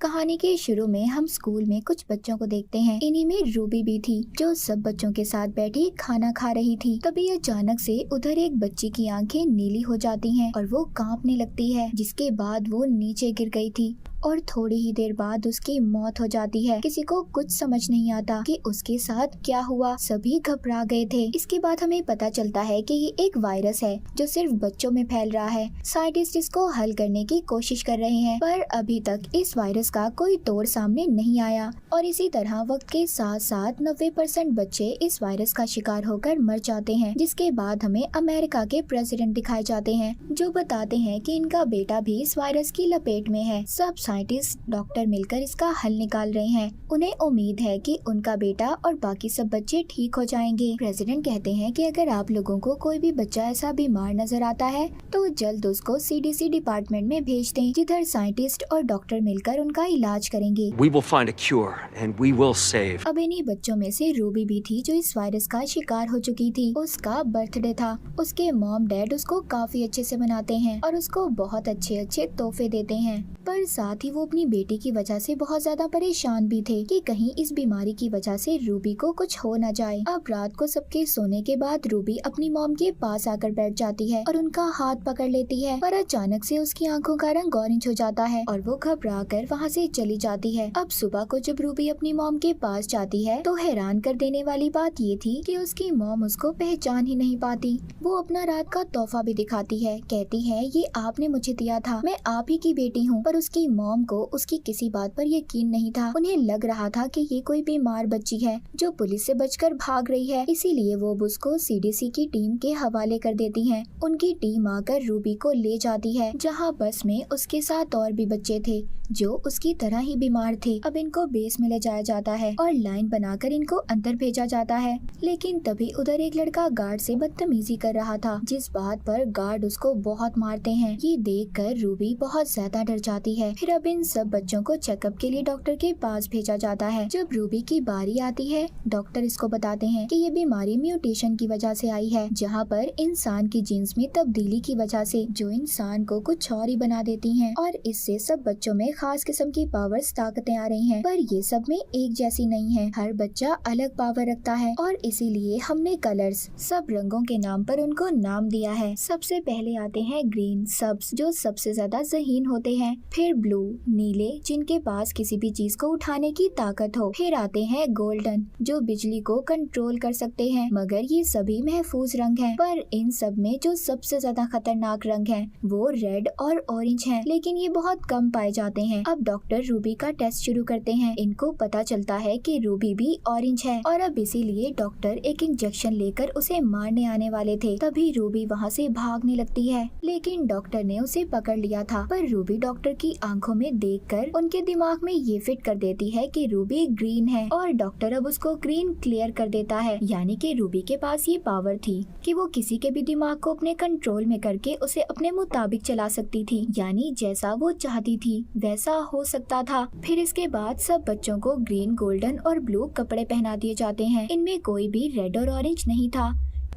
कहानी के शुरू में हम स्कूल में कुछ बच्चों को देखते हैं। इन्हीं में रूबी भी थी, जो सब बच्चों के साथ बैठी खाना खा रही थी। तभी अचानक से उधर एक बच्ची की आंखें नीली हो जाती हैं और वो कांपने लगती है, जिसके बाद वो नीचे गिर गई थी और थोड़ी ही देर बाद उसकी मौत हो जाती है। किसी को कुछ समझ नहीं आता कि उसके साथ क्या हुआ। सभी घबरा गए थे। इसके बाद हमें पता चलता है कि ये एक वायरस है जो सिर्फ बच्चों में फैल रहा है। साइंटिस्ट इसको हल करने की कोशिश कर रहे हैं, पर अभी तक इस वायरस का कोई तोड़ सामने नहीं आया। और इसी तरह वक्त के साथ साथ 90% बच्चे इस वायरस का शिकार होकर मर जाते हैं, जिसके बाद हमें अमेरिका के प्रेसिडेंट दिखाए जाते हैं, जो बताते हैं कि इनका बेटा भी इस वायरस की लपेट में है। सब साइंटिस्ट डॉक्टर मिलकर इसका हल निकाल रहे हैं। उन्हें उम्मीद है कि उनका बेटा और बाकी सब बच्चे ठीक हो जाएंगे। प्रेसिडेंट कहते हैं कि अगर आप लोगों को कोई भी बच्चा ऐसा बीमार नजर आता है तो जल्द उसको CDC डिपार्टमेंट में भेज दें, जिधर साइंटिस्ट और डॉक्टर मिलकर उनका इलाज करेंगे। We will find a cure and we will save. अब इन्हीं बच्चों में से रूबी भी थी, जो इस वायरस का शिकार हो चुकी थी। उसका बर्थडे था। उसके मॉम डैड उसको काफी अच्छे से मनाते हैं और उसको बहुत अच्छे अच्छे तोहफे देते हैं, पर साथ ही वो अपनी बेटी की वजह से बहुत ज्यादा परेशान भी थे कि कहीं इस बीमारी की वजह से रूबी को कुछ हो न जाए। अब रात को सबके सोने के बाद रूबी अपनी मॉम के पास आकर बैठ जाती है और उनका हाथ पकड़ लेती है, पर अचानक से उसकी आंखों का रंग ऑरेंज हो जाता है और वो घबरा कर वहाँ से चली जाती है। अब सुबह को जब रूबी अपनी मॉम के पास जाती है तो हैरान कर देने वाली बात ये थी कि उसकी मॉम उसको पहचान ही नहीं पाती। वो अपना रात का तोहफा भी दिखाती है, कहती है ये आपने मुझे दिया था, मैं आप ही की बेटी हूँ। पर उसकी मॉम को उसकी किसी बात पर यकीन नहीं था। उन्हें लग रहा था कि ये कोई बीमार बच्ची है जो पुलिस से बचकर भाग रही है, इसीलिए वो उसको CDC की टीम के हवाले कर देती हैं। उनकी टीम आकर रूबी को ले जाती है, जहाँ बस में उसके साथ और भी बच्चे थे जो उसकी तरह ही बीमार थे। अब इनको बेस में ले जाया जाता है और लाइन बनाकर इनको अंदर भेजा जाता है, लेकिन तभी उधर एक लड़का गार्ड से बदतमीजी कर रहा था, जिस बात पर गार्ड उसको बहुत मारते हैं। ये देखकर रूबी बहुत ज्यादा डर जाती है। फिर अब इन सब बच्चों को चेकअप के लिए डॉक्टर के पास भेजा जाता है। जब रूबी की बारी आती है, डॉक्टर इसको बताते हैं कि ये बीमारी म्यूटेशन की वजह से आई है, जहाँ पर इंसान की जीन्स में तब्दीली की वजह से, जो इंसान को कुछ और ही बना देती हैं, और इससे सब बच्चों में खास किस्म की पावर्स ताकतें आ रही हैं। पर ये सब में एक जैसी नहीं है, हर बच्चा अलग पावर रखता है और इसीलिए हमने कलर्स, सब रंगों के नाम पर उनको नाम दिया है। सबसे पहले आते हैं ग्रीन, सब्ज, जो सबसे ज्यादा ज़हीन होते हैं, फिर ब्लू, नीले, जिनके पास किसी भी चीज को उठाने की ताकत हो, फिर आते हैं गोल्डन, जो बिजली को कंट्रोल कर सकते हैं। मगर ये सभी महफूज रंग हैं, पर इन सब में जो सबसे ज्यादा खतरनाक रंग है वो रेड और ऑरेंज है, लेकिन ये बहुत कम पाए जाते हैं। अब डॉक्टर रूबी का टेस्ट शुरू करते हैं। इनको पता चलता है कि रूबी भी ऑरेंज है और अब इसीलिए डॉक्टर एक इंजेक्शन लेकर उसे मारने आने वाले थे। तभी रूबी वहाँ से भागने लगती है, लेकिन डॉक्टर ने उसे पकड़ लिया था। पर रूबी डॉक्टर की आंखों में देखकर उनके दिमाग में ये फिट कर देती है कि रूबी ग्रीन है और डॉक्टर अब उसको ग्रीन क्लियर कर देता है। यानी कि रूबी के पास ये पावर थी कि वो किसी के भी दिमाग को अपने कंट्रोल में करके उसे अपने मुताबिक चला सकती थी, यानी जैसा वो चाहती थी वैसा हो सकता था। फिर इसके बाद सब बच्चों को ग्रीन, गोल्डन और ब्लू कपड़े पहना दिए जाते हैं। इनमें कोई भी रेड और ऑरेंज नहीं था,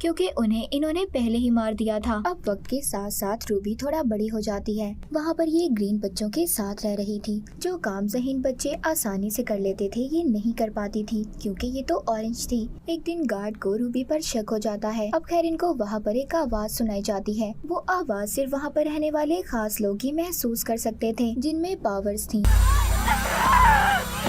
क्योंकि उन्हें इन्होंने पहले ही मार दिया था। अब वक्त के साथ साथ रूबी थोड़ा बड़ी हो जाती है। वहाँ पर ये ग्रीन बच्चों के साथ रह रही थी। जो काम ज़हीन बच्चे आसानी से कर लेते थे, ये नहीं कर पाती थी, क्योंकि ये तो ऑरेंज थी। एक दिन गार्ड को रूबी पर शक हो जाता है। अब खैर इनको वहाँ पर एक आवाज सुनाई जाती है। वो आवाज सिर्फ वहाँ पर रहने वाले खास लोग ही महसूस कर सकते थे, जिनमें पावर्स थी।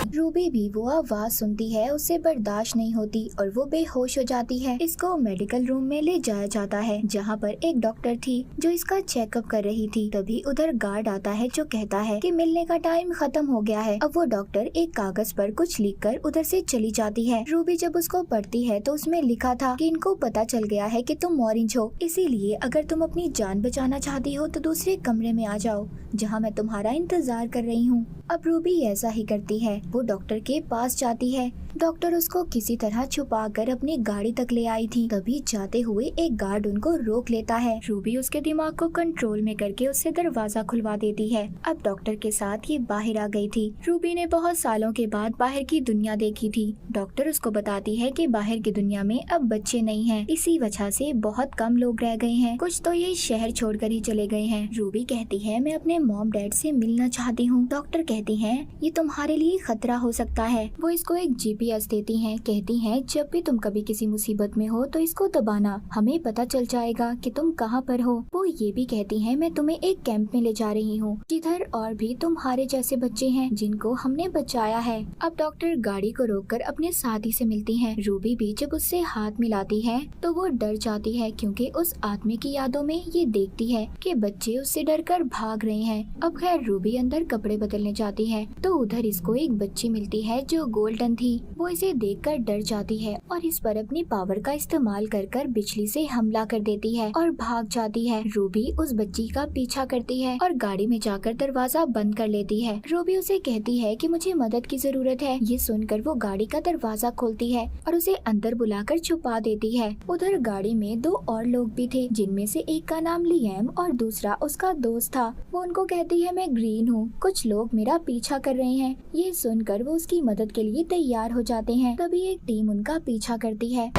रूबी भी वो आवाज सुनती है, उसे बर्दाश्त नहीं होती और वो बेहोश हो जाती है। इसको मेडिकल रूम में ले जाया जाता है, जहाँ पर एक डॉक्टर थी जो इसका चेकअप कर रही थी। तभी उधर गार्ड आता है जो कहता है कि मिलने का टाइम खत्म हो गया है। अब वो डॉक्टर एक कागज पर कुछ लिखकर उधर से चली जाती है। रूबी जब उसको पढ़ती है तो उसमें लिखा था कि इनको पता चल गया है कि तुम ऑरेंज हो, इसीलिए अगर तुम अपनी जान बचाना चाहती हो तो दूसरे कमरे में आ जाओ, जहाँ मैं तुम्हारा इंतजार कर रही हूँ। अब रूबी ऐसा ही करती है। वो डॉक्टर के पास जाती है, डॉक्टर उसको किसी तरह छुपाकर अपनी गाड़ी तक ले आई थी। तभी जाते हुए एक गार्ड उनको रोक लेता है। रूबी उसके दिमाग को कंट्रोल में करके उससे दरवाजा खुलवा देती है। अब डॉक्टर के साथ ये बाहर आ गई थी। रूबी ने बहुत सालों के बाद बाहर की दुनिया देखी थी। डॉक्टर उसको बताती है कि बाहर की दुनिया में अब बच्चे नहीं हैं, इसी वजह से बहुत कम लोग रह गए हैं, कुछ तो ये शहर छोड़कर ही चले गए हैं। रूबी कहती है मैं अपने मॉम डैड से मिलना चाहती हूँ। डॉक्टर कहती है ये तुम्हारे लिए खतरा हो सकता है। वो इसको एक GPS देती हैं। कहती हैं जब भी तुम कभी किसी मुसीबत में हो तो इसको दबाना, हमें पता चल जाएगा कि तुम कहाँ पर हो। वो ये भी कहती है मैं तुम्हें एक कैंप में ले जा रही हूँ जिधर और भी तुम्हारे जैसे बच्चे हैं जिनको हमने बचाया है। अब डॉक्टर गाड़ी को रोककर अपने साथी से मिलती है। रूबी भी जब उससे हाथ मिलाती है तो वो डर जाती है क्योंकि उस आदमी की यादों में ये देखती है कि बच्चे उससे डरकर भाग रहे हैं। अब खैर रूबी अंदर कपड़े बदलने जाती है तो उधर इसको एक बच्ची मिलती है जो गोल्डन थी। वो इसे देखकर डर जाती है और इस पर अपनी पावर का इस्तेमाल कर बिजली से हमला कर देती है और भाग जाती है। रूबी उस बच्ची का पीछा करती है और गाड़ी में जाकर दरवाजा बंद कर लेती है। रूबी उसे कहती है कि मुझे मदद की जरूरत है। ये सुनकर वो गाड़ी का दरवाजा खोलती है और उसे अंदर बुलाकर छुपा देती है। उधर गाड़ी में दो और लोग भी थे जिनमें से एक का नाम लिएम और दूसरा उसका दोस्त था। वो उनको कहती है मैं ग्रीन हूँ, कुछ लोग मेरा पीछा कर रहे हैं। ये सुनकर वो उसकी मदद के लिए तैयार हो जाते हैं। तभी एक टीम उनका पीछा करती है।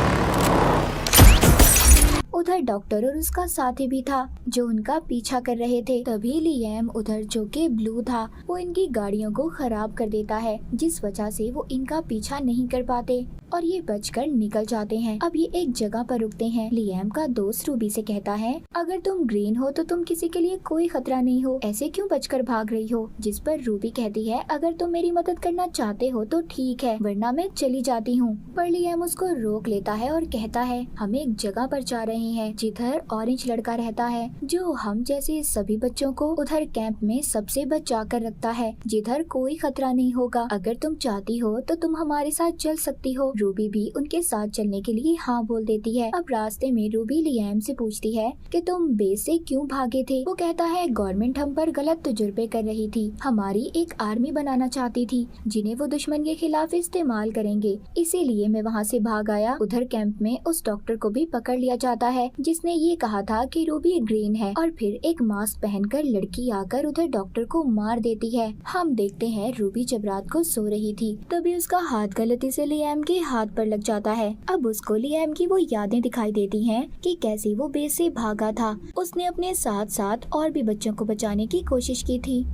उधर डॉक्टर और उसका साथी भी था जो उनका पीछा कर रहे थे। तभी लिएम उधर जो कि ब्लू था वो इनकी गाड़ियों को खराब कर देता है जिस वजह से वो इनका पीछा नहीं कर पाते और ये बचकर निकल जाते हैं। अब ये एक जगह पर रुकते हैं। लिएम का दोस्त रूबी से कहता है अगर तुम ग्रीन हो तो तुम किसी के लिए कोई खतरा नहीं हो, ऐसे क्यों बचकर भाग रही हो। जिस पर रूबी कहती है अगर तुम मेरी मदद करना चाहते हो तो ठीक है वरना मैं चली जाती हूँ। पर लिएम उसको रोक लेता है और कहता है हम एक जगह पर जा रहे हैं जिधर ऑरेंज लड़का रहता है जो हम जैसे सभी बच्चों को उधर कैंप में सबसे बचा कर रखता है जिधर कोई खतरा नहीं होगा। अगर तुम चाहती हो तो तुम हमारे साथ चल सकती हो। रूबी भी उनके साथ चलने के लिए हाँ बोल देती है। अब रास्ते में रूबी लिएम से पूछती है कि तुम बेस से क्यों भागे थे। वो कहता है गवर्नमेंट हम पर गलत तजुर्बे कर रही थी, हमारी एक आर्मी बनाना चाहती थी जिन्हें वो दुश्मन के खिलाफ इस्तेमाल करेंगे, इसीलिए मैं वहाँ से भाग आया। उधर कैंप में उस डॉक्टर को भी पकड़ लिया जाता है जिसने ये कहा था कि रूबी ग्रीन है और फिर एक मास्क पहनकर लड़की आकर उधर डॉक्टर को मार देती है। हम देखते हैं रूबी जब रात को सो रही थी तभी उसका हाथ गलती से लिएम के हाथ पर लग जाता है। अब उसको लिएम की वो यादें दिखाई देती हैं कि कैसे वो बेस से भागा था। उसने अपने साथ साथ और भी बच्चों को बचाने की कोशिश की थी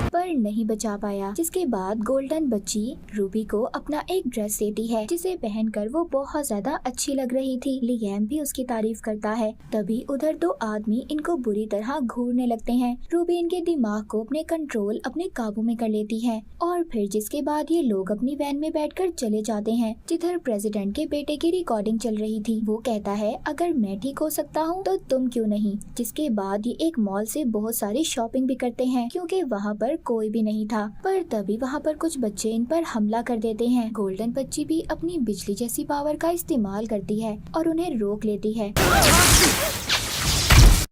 पर नहीं बचा पाया। जिसके बाद गोल्डन बच्ची रूबी को अपना एक ड्रेस देती है जिसे पहनकर वो बहुत ज्यादा अच्छी लग रही थी। लिएम भी उसकी तारीफ करता है। तभी उधर दो आदमी इनको बुरी तरह घूरने लगते हैं। रूबी इनके दिमाग को अपने काबू में कर लेती है और फिर जिसके बाद ये लोग अपनी वैन में बैठकर चले जाते हैं जिधर प्रेसिडेंट के बेटे की रिकॉर्डिंग चल रही थी। वो कहता है अगर मैं ठीक हो सकता हूँ तो तुम क्यों नहीं। जिसके बाद ये एक मॉल से बहुत सारी शॉपिंग भी करते हैं क्योंकि वहाँ पर कोई भी नहीं था। पर तभी वहाँ पर कुछ बच्चे इन पर हमला कर देते हैं। गोल्डन बच्ची भी अपनी बिजली जैसी पावर का इस्तेमाल करती है और उन्हें रोक लेती है।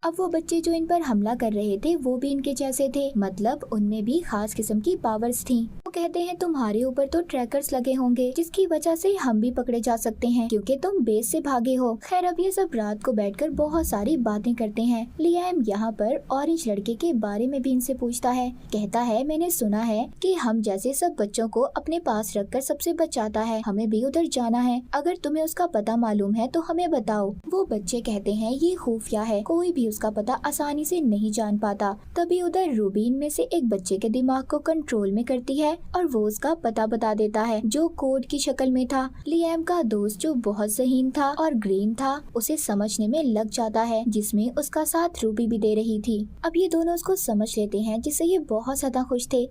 अब वो बच्चे जो इन पर हमला कर रहे थे वो भी इनके जैसे थे, मतलब उनमें भी खास किस्म की पावर्स थी। वो कहते हैं तुम्हारे ऊपर तो ट्रैकर्स लगे होंगे जिसकी वजह से हम भी पकड़े जा सकते हैं क्योंकि तुम बेस से भागे हो। खैर अब ये सब रात को बैठकर बहुत सारी बातें करते हैं। लिएम यहाँ पर ऑरेंज लड़के के बारे में भी इनसे पूछता है। कहता है मैंने सुना है कि हम जैसे सब बच्चों को अपने पास रखकर सबसे बचाता है, हमें भी उधर जाना है, अगर तुम्हें उसका पता मालूम है तो हमें बताओ। वो बच्चे कहते हैं ये खुफिया है, कोई भी उसका पता आसानी से नहीं जान पाता। तभी उधर रूबी में से एक बच्चे के दिमाग को कंट्रोल में करती है और वो उसका पता बता देता है जो कोड की शक्ल में था। लिएम का दोस्त जो बहुत ज़हीन था और ग्रीन था उसे समझने में लग जाता है जिसमें उसका साथ रूबी भी दे रही थी। अब ये दोनों उसको समझ लेते हैं जिससे ये बहुत ज्यादा खुश थे।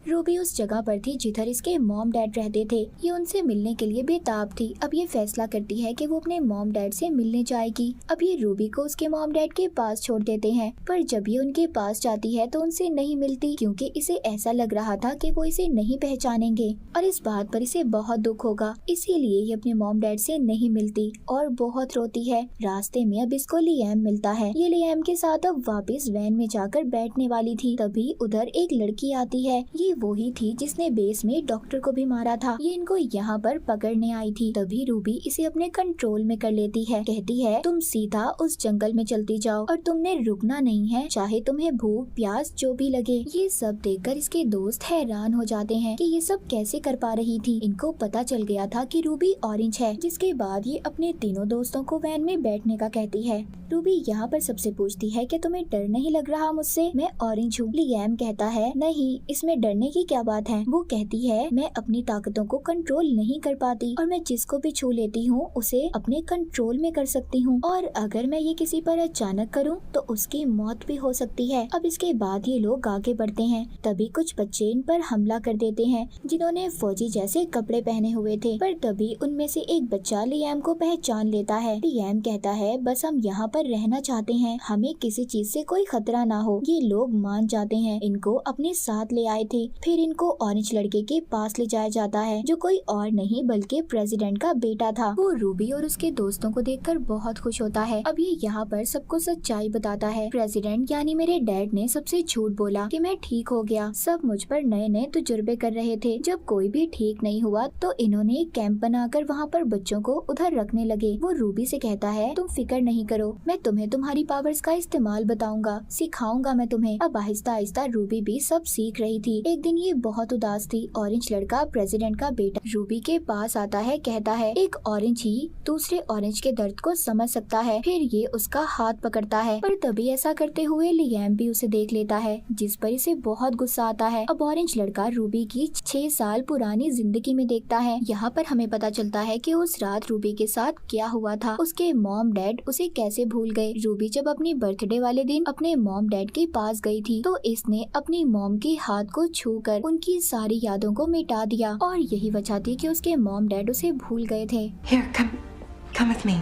रूबी उस जगह पर थी जिधर इसके मॉम डैड रहते थे। ये उनसे मिलने के लिए बेताब थी। अब ये फैसला करती है कि वो अपने मॉम डैड से मिलने जाएगी। अब ये रूबी को उसके मॉम डैड के पास छोड़ देते हैं पर जब ये उनके पास जाती है तो उनसे नहीं मिलती क्योंकि इसे ऐसा लग रहा था कि वो इसे नहीं पहचानेंगे और इस बात पर इसे बहुत दुख होगा। इसीलिए ये अपने मॉम डैड से नहीं मिलती और बहुत रोती है। रास्ते में अब इसको लिएम मिलता है। ये लिएम के साथ अब वापस वैन में जाकर बैठने वाली थी। तभी उधर एक लड़की आती है। ये वही थी जिसने बेस में डॉक्टर को भी मारा था। ये इनको यहाँ पर पकड़ने आई थी। तभी रूबी इसे अपने कंट्रोल में कर लेती है। कहती है तुम सीधा उस जंगल में चलती जाओ और तुमने रुकना नहीं है, चाहे तुम्हें भूख प्यास जो भी लगे। ये सब देखकर इसके दोस्त हैरान हो जाते हैं कि ये सब कैसे कर पा रही थी। इनको पता चल गया था कि रूबी ऑरेंज है। जिसके बाद ये अपने तीनों दोस्तों को वैन में बैठने का कहती है। रूबी यहाँ पर सबसे पूछती है कि तुम्हें डर नहीं लग रहा मुझसे, मैं ऑरेंज हूँ। लियाम कहता है नहीं, इसमें डरने की क्या बात है। वो कहती है मैं अपनी ताकतों को कंट्रोल नहीं कर पाती और मैं जिसको भी छू लेती हूँ उसे अपने कंट्रोल में कर सकती हूँ, और अगर मैं ये किसी पर अचानक करूँ तो उसकी मौत भी हो सकती है। अब इसके बाद ये लोग आगे बढ़ते हैं। तभी कुछ बच्चे इन पर हमला कर देते हैं जिन्होंने फौजी जैसे कपड़े पहने हुए थे। पर तभी उनमें से एक बच्चा लियाम को पहचान लेता है। लियाम कहता है बस हम यहाँ पर रहना चाहते हैं, हमें किसी चीज से कोई खतरा ना हो। ये लोग मान जाते हैं, इनको अपने साथ ले आए थे। फिर इनको ऑरेंज लड़के के पास ले जाया जाता है जो कोई और नहीं बल्कि प्रेसिडेंट का बेटा था। वो रूबी और उसके दोस्तों को देखकर बहुत खुश होता है। अब ये यहाँ पर सबको सच्चाई बताता है। प्रेसिडेंट यानी मेरे डैड ने सबसे झूठ बोला कि मैं ठीक हो गया। सब मुझ पर नए नए तजुर्बे कर रहे थे। जब कोई भी ठीक नहीं हुआ तो इन्होंने एक कैंप बनाकर वहाँ पर बच्चों को उधर रखने लगे। वो रूबी से कहता है तुम फिक्र नहीं करो, मैं तुम्हें तुम्हारी पावर्स का इस्तेमाल बताऊंगा, सिखाऊंगा मैं तुम्हें। अब आहिस्ता आहिस्ता रूबी भी सब सीख रही थी। एक दिन ये बहुत उदास थी। ऑरेंज लड़का प्रेसिडेंट का बेटा रूबी के पास आता है। कहता है एक ऑरेंज ही दूसरे ऑरेंज के दर्द को समझ सकता है। फिर ये उसका हाथ पकड़ता है, पर तभी ऐसा करते हुए लियाम भी उसे देख लेता है जिस पर इसे बहुत गुस्सा आता है। अब ऑरेंज लड़का रूबी की 6 साल पुरानी जिंदगी में देखता है। यहाँ पर हमें पता चलता है कि उस रात रूबी के साथ क्या हुआ था। उसके मॉम डैड उसे कैसे भूल गए। रूबी जब अपनी बर्थडे वाले दिन अपने मॉम डैड के पास गई थी तो इसने अपनी मॉम के हाथ को छूकर उनकी सारी यादों को मिटा दिया, और यही वजह थी कि उसके मॉम डैड उसे भूल गए थे। Here, come with me.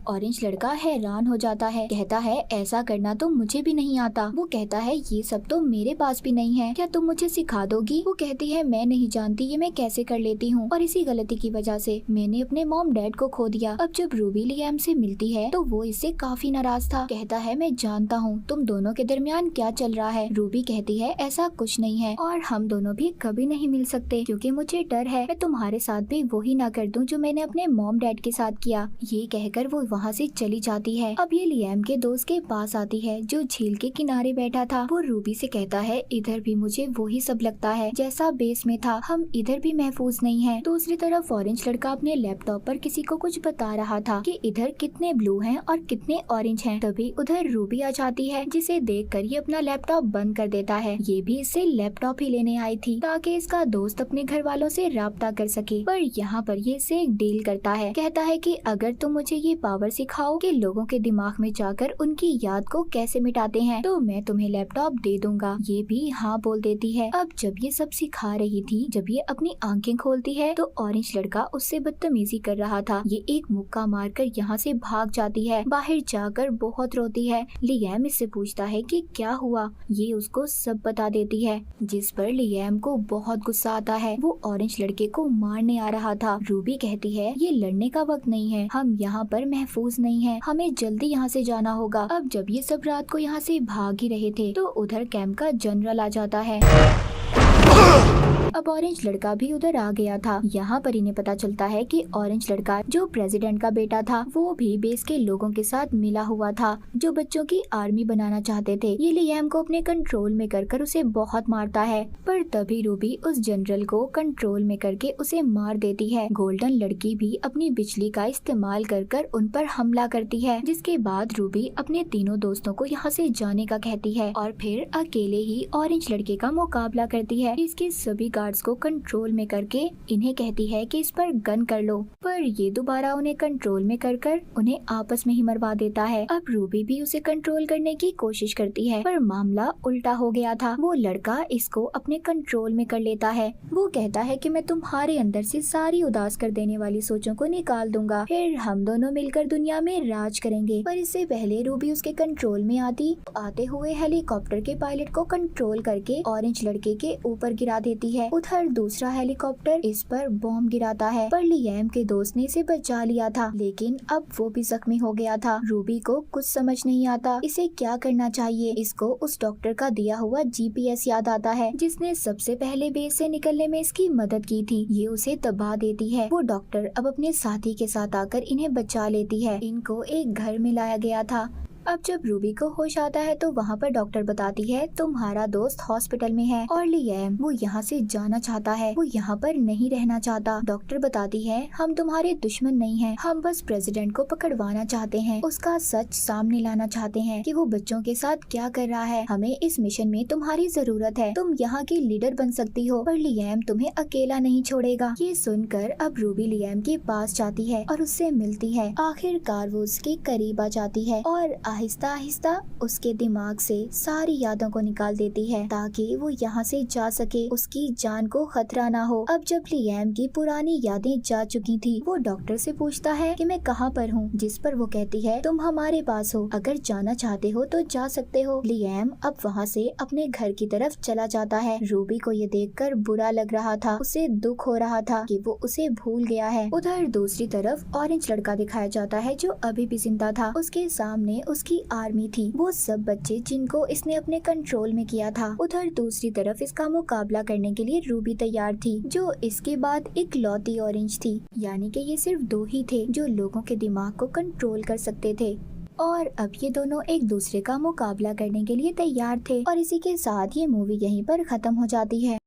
Orange लड़का हैरान हो जाता है। कहता है ऐसा करना तो मुझे भी नहीं आता। वो कहता है ये सब तो मेरे पास भी नहीं है, क्या तुम मुझे सिखा दोगी। वो कहती है मैं नहीं जानती ये मैं कैसे कर लेती हूँ, और इसी गलती की वजह से मैंने अपने मॉम डैड को खो दिया। अब जब रूबी लियाम से मिलती है तो वो इससे काफी नाराज था। कहता है मैं जानता हूँ तुम दोनों के दरमियान क्या चल रहा है। रूबी कहती है ऐसा कुछ नहीं है और हम दोनों भी कभी नहीं मिल सकते क्योंकि मुझे डर है मैं तुम्हारे साथ भी वही ना कर दूं जो मैंने अपने मॉम डैड के साथ किया। ये कहकर वो वहाँ से चली जाती है। अब ये लियाम के दोस्त के पास आती है जो झील के किनारे बैठा था। वो रूबी से कहता है इधर भी मुझे वही सब लगता है जैसा बेस में था, हम इधर भी महफूज नहीं है। दूसरी तरफ ऑरेंज लड़का अपने लैपटॉप पर किसी को कुछ बता रहा था कि इधर कितने ब्लू हैं और कितने ऑरेंज हैं। तभी उधर रूबी आ जाती है जिसे देखकर ये अपना लैपटॉप बंद कर देता है। ये भी इससे लैपटॉप ही लेने आई थी ताकि इसका दोस्त अपने घर वालों से राब्ता कर सके। पर यहाँ पर ये इसे एक डील करता है। कहता है कि अगर तुम मुझे ये पावर सिखाओ कि लोगों के दिमाग में जाकर उनकी याद को कैसे मिटाते हैं तो मैं तुम्हें लैपटॉप दे दूंगा। ये भी हाँ बोल देती है। अब जब ये सब सिखा रही थी, जब ये अपनी आंखें खोलती है तो ऑरेंज लड़का उससे बदतमीजी कर रहा था। ये एक मुक्का मारकर यहाँ से भाग जाती है। बाहर जाकर बहुत रोती है। लियाम इससे पूछता है कि क्या हुआ। ये उसको सब बता देती है जिस पर लियाम को बहुत गुस्सा आता है। वो ऑरेंज लड़के को मारने आ रहा था। रूबी कहती है ये लड़ने का वक्त नहीं है, हम यहाँ पर महफूज नहीं है, हमें जल्दी यहाँ से जाना होगा। अब जब ये सब रात को यहाँ से भाग ही रहे थे तो उधर कैंप का जनरल आ जाता है। अब ऑरेंज लड़का भी उधर आ गया था। यहाँ पर इन्हें पता चलता है कि ऑरेंज लड़का जो प्रेसिडेंट का बेटा था वो भी बेस के लोगों के साथ मिला हुआ था जो बच्चों की आर्मी बनाना चाहते थे। ये लियाम को अपने कंट्रोल में कर उसे बहुत मारता है, पर तभी रूबी उस जनरल को कंट्रोल में करके उसे मार देती है। गोल्डन लड़की भी अपनी बिजली का इस्तेमाल कर उन पर हमला करती है, जिसके बाद रूबी अपने तीनों दोस्तों को यहाँ से जाने का कहती है और फिर अकेले ही ऑरेंज लड़के का मुकाबला करती है। इसके सभी गार्ड्स को कंट्रोल में करके इन्हें कहती है कि इस पर गन कर लो, पर ये दोबारा उन्हें कंट्रोल में कर उन्हें आपस में ही मरवा देता है। अब रूबी भी उसे कंट्रोल करने की कोशिश करती है, पर मामला उल्टा हो गया था। वो लड़का इसको अपने कंट्रोल में कर लेता है। वो कहता है कि मैं तुम्हारे अंदर से सारी उदास कर देने वाली सोचों को निकाल दूंगा, फिर हम दोनों मिलकर दुनिया में राज करेंगे। पर इससे पहले रूबी उसके कंट्रोल में आते हुए हेलीकॉप्टर के पायलट को कंट्रोल करके ऑरेंज लड़के के ऊपर गिरा देती है। उधर दूसरा हेलीकॉप्टर इस पर बॉम्ब गिराता है, पर लियाम के दोस्त ने इसे बचा लिया था, लेकिन अब वो भी जख्मी हो गया था। रूबी को कुछ समझ नहीं आता इसे क्या करना चाहिए। इसको उस डॉक्टर का दिया हुआ GPS याद आता है, जिसने सबसे पहले बेस से निकलने में इसकी मदद की थी। ये उसे दबा देती है। वो डॉक्टर अब अपने साथी के साथ आकर इन्हें बचा लेती है। इनको एक घर में लाया गया था। अब जब रूबी को होश आता है तो वहाँ पर डॉक्टर बताती है तुम्हारा दोस्त हॉस्पिटल में है और लियाम वो यहाँ से जाना चाहता है, वो यहाँ पर नहीं रहना चाहता। डॉक्टर बताती है हम तुम्हारे दुश्मन नहीं हैं, हम बस प्रेसिडेंट को पकड़वाना चाहते हैं, उसका सच सामने लाना चाहते हैं कि वो बच्चों के साथ क्या कर रहा है। हमें इस मिशन में तुम्हारी जरूरत है, तुम यहाँ की लीडर बन सकती हो, पर लियाम तुम्हें अकेला नहीं छोड़ेगा। ये सुनकर अब रूबी लियाम के पास जाती है और उससे मिलती है। आखिरकार वो उसके करीब आ जाती है और आहिस्ता आहिस्ता उसके दिमाग से सारी यादों को निकाल देती है ताकि वो यहाँ से जा सके, उसकी जान को खतरा ना हो। अब जब लियाम की पुरानी यादें जा चुकी थी, वो डॉक्टर से पूछता है कि मैं कहाँ पर हूँ, जिस पर वो कहती है तुम हमारे पास हो, अगर जाना चाहते हो तो जा सकते हो। लियाम अब वहाँ से अपने घर की तरफ चला जाता है। रूबी को ये देखकर बुरा लग रहा था, उसे दुख हो रहा था कि वो उसे भूल गया है। उधर दूसरी तरफ ऑरेंज लड़का दिखाया जाता है जो अभी भी जिंदा था। उसके सामने उसकी आर्मी थी, वो सब बच्चे जिनको इसने अपने कंट्रोल में किया था। उधर दूसरी तरफ इसका मुकाबला करने के लिए रूबी तैयार थी, जो इसके बाद इकलौती ऑरेंज थी। यानी कि ये सिर्फ दो ही थे जो लोगों के दिमाग को कंट्रोल कर सकते थे और अब ये दोनों एक दूसरे का मुकाबला करने के लिए तैयार थे। और इसी के साथ ये मूवी यहीं पर खत्म हो जाती है।